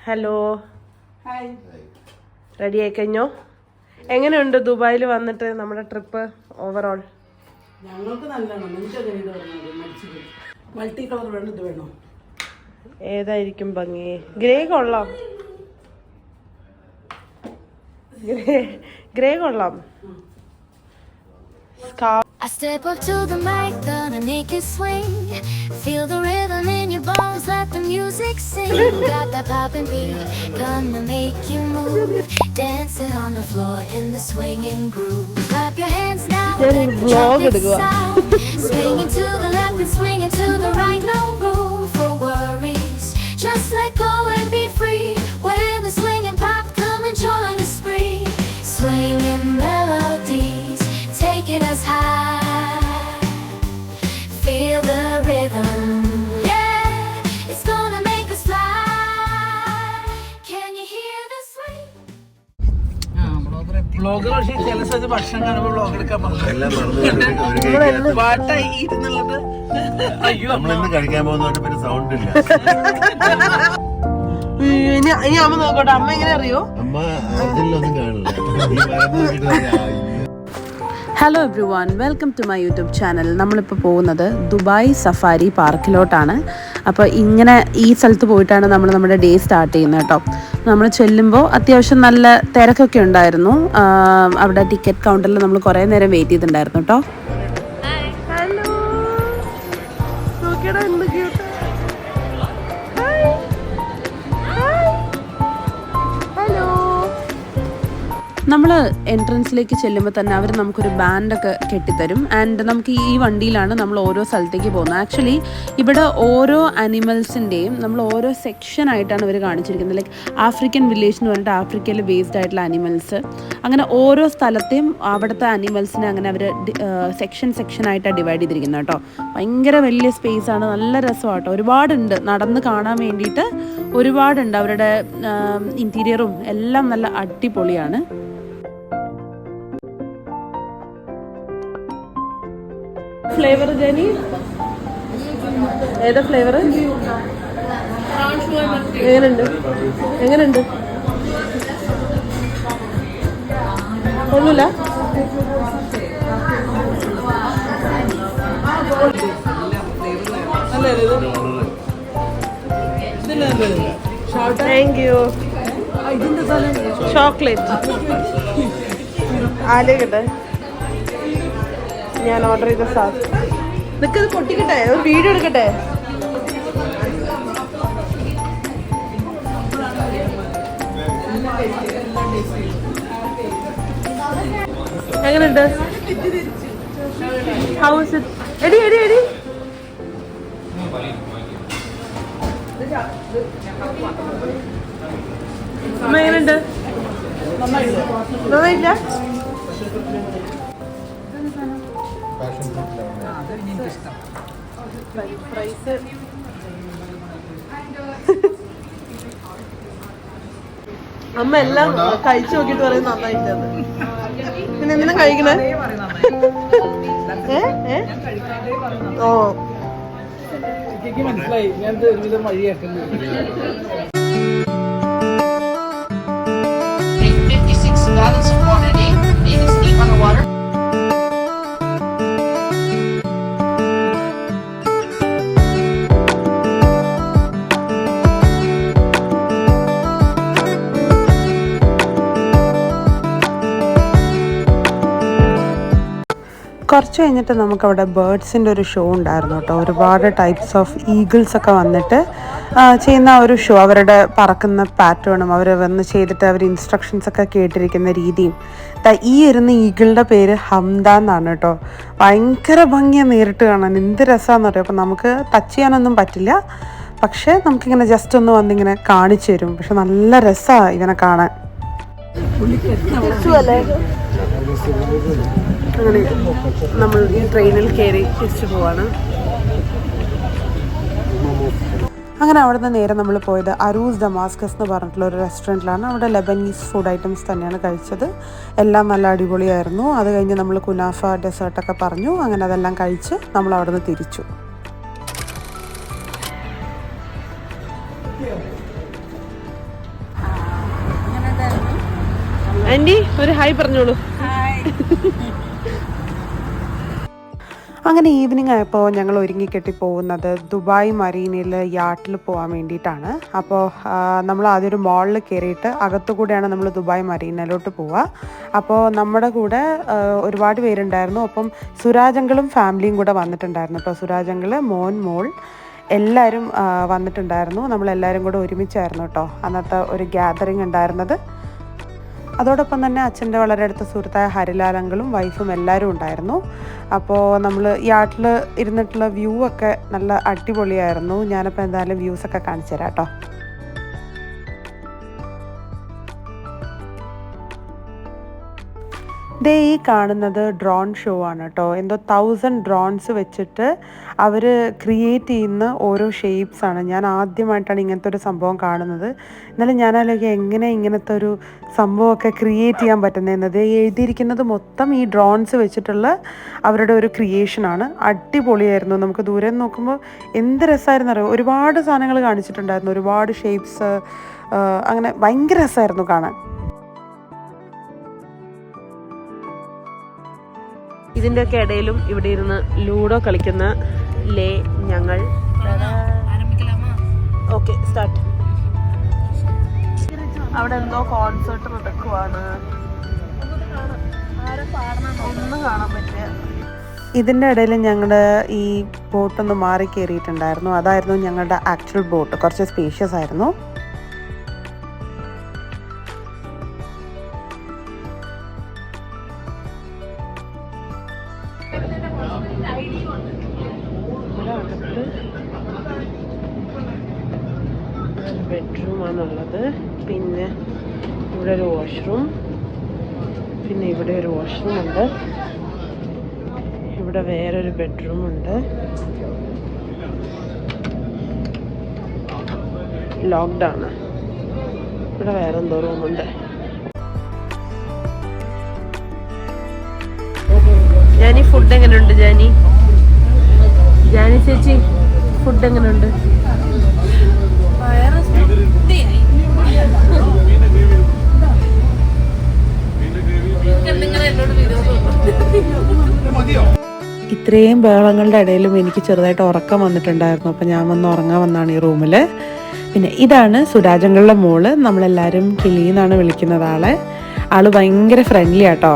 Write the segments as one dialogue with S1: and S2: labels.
S1: Hello, ready ആയി കഴിഞ്ഞോ? എങ്ങനെയുണ്ട് ദുബായിൽ വന്നിട്ട് നമ്മുടെ ട്രിപ്പ് ഓവറോൾ?
S2: ഞങ്ങൾക്ക് നല്ലതാണ്. മൾട്ടി കളർ വേണം, ഇത് വേണോ?
S1: ഏതായിരിക്കും ഭംഗി? ഗ്രേ കൊള്ളാം, ഗ്രേ കൊള്ളാം.
S3: I step up to the mic, gonna make it swing. Feel the rhythm in your bones, let the music sing. Got that poppin' beat, gonna make you move. Dancing on the floor in the swinging groove. Clap your hands now, let the trumpet sound. Swinging to the left and swinging to the right, no room for worries. Just let go and be free. When the swinging pop, come and join the spree. Swinging melodies, taking us high. Feel the rhythm, yeah, it's gonna make us fly. Can you hear the swing?
S2: Blogger പക്ഷേ ചില സ്ഥലത്ത് ഭക്ഷണം കാണുമ്പോൾ blog എടുക്കാൻ പാട്ടായി ഇരുന്നുള്ളത്. അയ്യോ,
S4: നമ്മളിന്ന് കഴിക്കാൻ പോകുന്നതുകൊണ്ട് പിന്നെ സൗണ്ട് ഇല്ല.
S1: ഇനി അമ്മ നോക്കട്ടെ, അമ്മ എങ്ങനെ അറിയോ?
S4: അമ്മ അതിലൊന്നും കാണില്ല.
S5: Hello everyone, welcome to my YouTube channel. നമ്മളിപ്പോൾ പോകുന്നത് ദുബായ് സഫാരി പാർക്കിലോട്ടാണ്. അപ്പോൾ ഇങ്ങനെ ഈ സ്ഥലത്ത് പോയിട്ടാണ് നമ്മൾ നമ്മുടെ ഡേ സ്റ്റാർട്ട് ചെയ്യുന്നത് കേട്ടോ. നമ്മൾ ചെല്ലുമ്പോൾ അത്യാവശ്യം നല്ല തിരക്കൊക്കെ ഉണ്ടായിരുന്നു. അവിടെ ടിക്കറ്റ് കൗണ്ടറിൽ നമ്മൾ കുറേ നേരം വെയിറ്റ് ചെയ്തിട്ടുണ്ടായിരുന്നു കേട്ടോ.
S1: ഹലോ, നോക്കിയടാ എന്ത് ക്യൂട്ട്.
S5: നമ്മൾ എൻട്രൻസിലേക്ക് ചെല്ലുമ്പോൾ തന്നെ അവർ നമുക്കൊരു ബാൻഡൊക്കെ കെട്ടിത്തരും. ആൻഡ് നമുക്ക് ഈ വണ്ടിയിലാണ് നമ്മൾ ഓരോ സ്ഥലത്തേക്ക് പോകുന്നത്. ആക്ച്വലി ഇവിടെ ഓരോ അനിമൽസിൻ്റെയും നമ്മൾ ഓരോ സെക്ഷനായിട്ടാണ് ഇവർ കാണിച്ചിരിക്കുന്നത്. ലൈക്ക് ആഫ്രിക്കൻ വില്ലേജ് എന്ന് പറഞ്ഞിട്ട് ആഫ്രിക്കയിൽ ബേസ്ഡ് ആയിട്ടുള്ള അനിമൽസ്, അങ്ങനെ ഓരോ സ്ഥലത്തെയും അവിടുത്തെ അനിമൽസിനെ അങ്ങനെ അവർ സെക്ഷനായിട്ടാണ് ഡിവൈഡ് ചെയ്തിരിക്കുന്നത് കേട്ടോ. ഭയങ്കര വലിയ സ്പേസാണ്, നല്ല രസമാണ് കേട്ടോ. ഒരുപാടുണ്ട് നടന്ന് കാണാൻ വേണ്ടിയിട്ട്, ഒരുപാടുണ്ട്. അവരുടെ ഇൻറ്റീരിയറും എല്ലാം നല്ല അടിപൊളിയാണ്.
S1: ഫ്ലേവർ ജനി ഏതാ ഫ്ലേവർ? എങ്ങനെയുണ്ട്? എങ്ങനെയുണ്ട്? കൊള്ളൂല? Thank you. ചോക്ലേറ്റ് ആലോചിക്കട്ടെ, ഞാൻ ഓർഡർ ചെയ്ത സാധനം. നിനക്കത് പൊട്ടിക്കട്ടെ, ഒരു വീഡിയോ എടുക്കട്ടെ. എങ്ങനെയുണ്ട്? How is it? എടി എടി എടി അമ്മ എങ്ങനെയുണ്ട്? നന്നായില്ല? പ്രൈസ് അമ്മ എല്ലാം കഴിച്ചു നോക്കിട്ട് പറയും നന്നായിട്ടത്. പിന്നെ എന്തിനാ കഴിക്കണേ? ഓ,
S2: മനസ്സിലായി. ഞാൻ ഒരുവിധം വഴിയാക്കുന്നത്.
S6: 56 gallons of water a day. They can sleep on the water.
S5: കുറച്ച് കഴിഞ്ഞിട്ട് നമുക്കവിടെ ബേർഡ്സിൻ്റെ ഒരു ഷോ ഉണ്ടായിരുന്നു കേട്ടോ. ഒരുപാട് ടൈപ്സ് ഓഫ് ഈഗിൾസ് ഒക്കെ വന്നിട്ട് ചെയ്യുന്ന ഒരു ഷോ. അവരുടെ പറക്കുന്ന പാറ്റേണും അവർ വന്ന് ചെയ്തിട്ട് അവർ ഇൻസ്ട്രക്ഷൻസ് ഒക്കെ കേട്ടിരിക്കുന്ന രീതിയും. ഈ ഇരുന്ന ഈഗിളുടെ പേര് ഹംദ എന്നാണ് കേട്ടോ. ഭയങ്കര ഭംഗിയാണ് നേരിട്ട് കാണാൻ, എന്ത് രസമാണെന്ന് പറയും. അപ്പം നമുക്ക് ടച്ച് ചെയ്യാനൊന്നും പറ്റില്ല, പക്ഷേ നമുക്കിങ്ങനെ ജസ്റ്റ് ഒന്ന് വന്നിങ്ങനെ കാണിച്ചു തരും. പക്ഷെ നല്ല രസമാണ് ഇവനെ കാണാൻ. അങ്ങനെ നമ്മൾ ഈ ട്രെയിനിൽ കയറി തിരിച്ചു പോവാണ്. അങ്ങനെ അവിടെ നിന്ന് നേരെ നമ്മൾ പോയത് അറൂസ് ഡമാസ്കസ് എന്ന് പറഞ്ഞിട്ടുള്ള ഒരു റെസ്റ്റോറൻറ്റിലാണ്. അവിടെ ലെബനീസ് ഫുഡ് ഐറ്റംസ് തന്നെയാണ് കഴിച്ചത്. എല്ലാം നല്ല അടിപൊളിയായിരുന്നു. അത് കഴിഞ്ഞ് നമ്മൾ കുനാഫ ഡെസേർട്ടൊക്കെ പറഞ്ഞു. അങ്ങനെ അതെല്ലാം കഴിച്ച് നമ്മൾ അവിടെ നിന്ന് തിരിച്ചു.
S1: ആന്റി ഒരു ഹായ് പറഞ്ഞോളൂ.
S5: അങ്ങനെ ഈവനിങ് ആയപ്പോൾ ഞങ്ങൾ ഒരുങ്ങിക്കെട്ടി പോകുന്നത് ദുബായ് മറീനയിൽ യാട്ടിൽ പോകാൻ വേണ്ടിയിട്ടാണ്. അപ്പോൾ നമ്മൾ ആദ്യം ഒരു മോളിൽ കയറിയിട്ട് അകത്തുകൂടെയാണ് നമ്മൾ ദുബായ് മറീനയിലോട്ട് പോവുക. അപ്പോൾ നമ്മുടെ കൂടെ ഒരുപാട് പേരുണ്ടായിരുന്നു. അപ്പം സുരാജങ്കളും ഫാമിലിയും കൂടെ വന്നിട്ടുണ്ടായിരുന്നു. അപ്പോൾ സുരാജങ്കൾ, മോൾ എല്ലാവരും വന്നിട്ടുണ്ടായിരുന്നു. നമ്മളെല്ലാവരും കൂടെ ഒരുമിച്ചായിരുന്നു കേട്ടോ അന്നത്തെ ഒരു ഗ്യാതറിങ് ഉണ്ടായിരുന്നത്. അതോടൊപ്പം തന്നെ അച്ഛൻ്റെ വളരെ അടുത്ത സുഹൃത്തായ ഹരിലാലങ്കളും വൈഫും എല്ലാവരും ഉണ്ടായിരുന്നു. അപ്പോൾ നമ്മൾ യാട്ടിൽ ഇരുന്നിട്ടുള്ള വ്യൂ ഒക്കെ നല്ല അടിപൊളിയായിരുന്നു. ഞാനപ്പോൾ എന്തായാലും വ്യൂസൊക്കെ കാണിച്ചു തരാം കേട്ടോ. ദേ ഈ കാണുന്നത് ഡ്രോൺ ഷോ ആണ് കേട്ടോ. എന്തോ 1000 ഡ്രോൺസ് വെച്ചിട്ട് അവർ ക്രിയേറ്റ് ചെയ്യുന്ന ഓരോ ഷേപ്സ് ആണ്. ഞാൻ ആദ്യമായിട്ടാണ് ഇങ്ങനത്തെ ഒരു സംഭവം കാണുന്നത്. എന്നാലും ഞാനതിലേക്ക് എങ്ങനെ ഇങ്ങനത്തെ ഒരു സംഭവമൊക്കെ ക്രിയേറ്റ് ചെയ്യാൻ പറ്റുന്നത്. എഴുതിയിരിക്കുന്നത് മൊത്തം ഈ ഡ്രോൺസ് വെച്ചിട്ടുള്ള അവരുടെ ഒരു ക്രിയേഷനാണ്. അടിപൊളിയായിരുന്നു. നമുക്ക് ദൂരെ നിന്ന് നോക്കുമ്പോൾ എന്ത് രസമായിരുന്നു അറിയാം. ഒരുപാട് സാധനങ്ങൾ കാണിച്ചിട്ടുണ്ടായിരുന്നു, ഒരുപാട് ഷേപ്സ്, അങ്ങനെ ഭയങ്കര രസമായിരുന്നു കാണാൻ.
S1: ഇതിൻ്റെയൊക്കെ ഇടയിലും ഇവിടെ ഇരുന്ന് ലൂഡോ കളിക്കുന്ന ഞങ്ങൾ. Okay start. അവിടെ എന്തോ കോൺസേർട്ട് നടക്കുവാണ്. ഒന്നും കാണാൻ പറ്റില്ല.
S5: ഇതിൻ്റെ ഇടയിൽ ഞങ്ങൾ ഈ ബോട്ടൊന്ന് മാറി കയറിയിട്ടുണ്ടായിരുന്നു. അതായിരുന്നു ഞങ്ങളുടെ ആക്ച്വൽ ബോട്ട്. കുറച്ച് സ്പേഷ്യസ് ആയിരുന്നു.
S1: ബെഡ്റൂമാണുള്ളത്. പിന്നെ ഇവിടെ ഒരു വാഷ്റൂം, പിന്നെ ഇവിടെ ഒരു വാഷ്റൂം ഉണ്ട്. ഇവിടെ വേറൊരു ബെഡ്റൂം ഉണ്ട്. ലോക്ക്ഡാണ്. ഇവിടെ വേറെ എന്തോ റൂമുണ്ട്. ജാനി ഫുഡ് എങ്ങനെയുണ്ട്? ജാനി ചേച്ചി ഫുഡ് എങ്ങനെയുണ്ട്?
S5: ഇത്രയും ബഹളങ്ങളുടെ ഇടയിലും എനിക്ക് ചെറുതായിട്ട് ഉറക്കം വന്നിട്ടുണ്ടായിരുന്നു. അപ്പം ഞാൻ വന്ന് ഉറങ്ങാൻ വന്നാണ് ഈ റൂമിൽ. പിന്നെ ഇതാണ് സുരാജങ്കളുടെ മോള്. നമ്മളെല്ലാവരും കിളി എന്നാണ് വിളിക്കുന്നത് ആളെ. ആള് ഭയങ്കര ഫ്രണ്ട്ലി ആട്ടോ.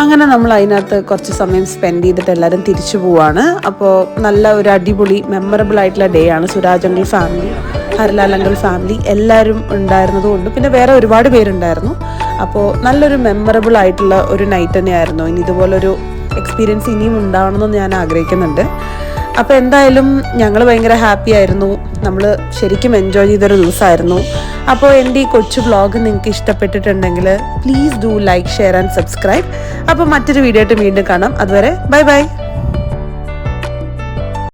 S5: അങ്ങനെ നമ്മൾ അതിനകത്ത് കുറച്ച് സമയം സ്പെൻഡ് ചെയ്തിട്ട് എല്ലാവരും തിരിച്ചു പോവാണ്. അപ്പോൾ നല്ല ഒരു അടിപൊളി മെമ്മറബിൾ ആയിട്ടുള്ള ഡേ ആണ്. സുരാജങ്കൾ ഫാമിലി, ഹരിലാലങ്കൾ ഫാമിലി എല്ലാവരും ഉണ്ടായിരുന്നത് കൊണ്ട്, പിന്നെ വേറെ ഒരുപാട് പേരുണ്ടായിരുന്നു. അപ്പോൾ നല്ലൊരു മെമ്മറബിൾ ആയിട്ടുള്ള ഒരു നൈറ്റ് തന്നെയായിരുന്നു. ഇനി ഇതുപോലൊരു എക്സ്പീരിയൻസ് ഇനിയും ഉണ്ടാവണമെന്ന് ഞാൻ ആഗ്രഹിക്കുന്നുണ്ട്. അപ്പോൾ എന്തായാലും ഞങ്ങൾ ഭയങ്കര ഹാപ്പി ആയിരുന്നു. നമ്മൾ ശരിക്കും എൻജോയ് ചെയ്തൊരു ദിവസമായിരുന്നു. അപ്പോൾ എൻ്റെ ഈ കൊച്ചു വ്ളോഗ് നിങ്ങൾക്ക് ഇഷ്ടപ്പെട്ടിട്ടുണ്ടെങ്കിൽ please do like, share and subscribe. അപ്പോൾ മറ്റൊരു വീഡിയോ ആയിട്ട് വീണ്ടും കാണാം. അതുവരെ ബൈ ബൈ.